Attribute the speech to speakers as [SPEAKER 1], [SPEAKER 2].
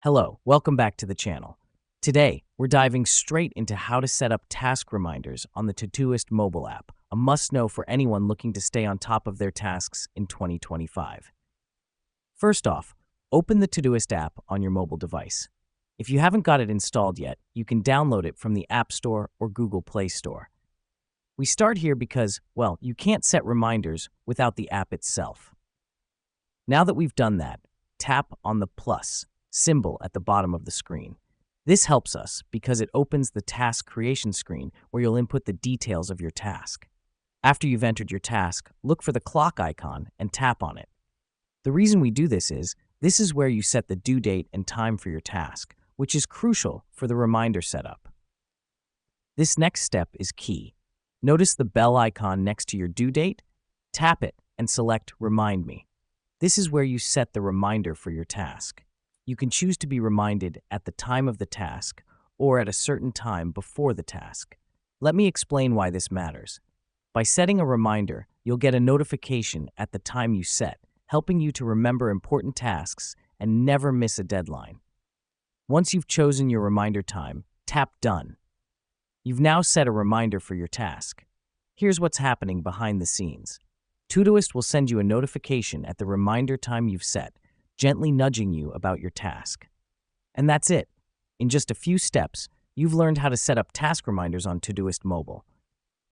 [SPEAKER 1] Hello, welcome back to the channel. Today, we're diving straight into how to set up task reminders on the TODOIST mobile app, a must-know for anyone looking to stay on top of their tasks in 2025. First off, open the TODOIST app on your mobile device. If you haven't got it installed yet, you can download it from the App Store or Google Play Store. We start here because, well, you can't set reminders without the app itself. Now that we've done that, tap on the plus symbol at the bottom of the screen. This helps us because it opens the task creation screen where you'll input the details of your task. After you've entered your task, look for the clock icon and tap on it. The reason we do this is where you set the due date and time for your task, which is crucial for the reminder setup. This next step is key. Notice the bell icon next to your due date? Tap it and select Remind Me. This is where you set the reminder for your task. You can choose to be reminded at the time of the task or at a certain time before the task. Let me explain why this matters. By setting a reminder, you'll get a notification at the time you set, helping you to remember important tasks and never miss a deadline. Once you've chosen your reminder time, tap Done. You've now set a reminder for your task. Here's what's happening behind the scenes. TODOIST will send you a notification at the reminder time you've set, gently nudging you about your task. And that's it. In just a few steps, you've learned how to set up task reminders on TODOIST Mobile.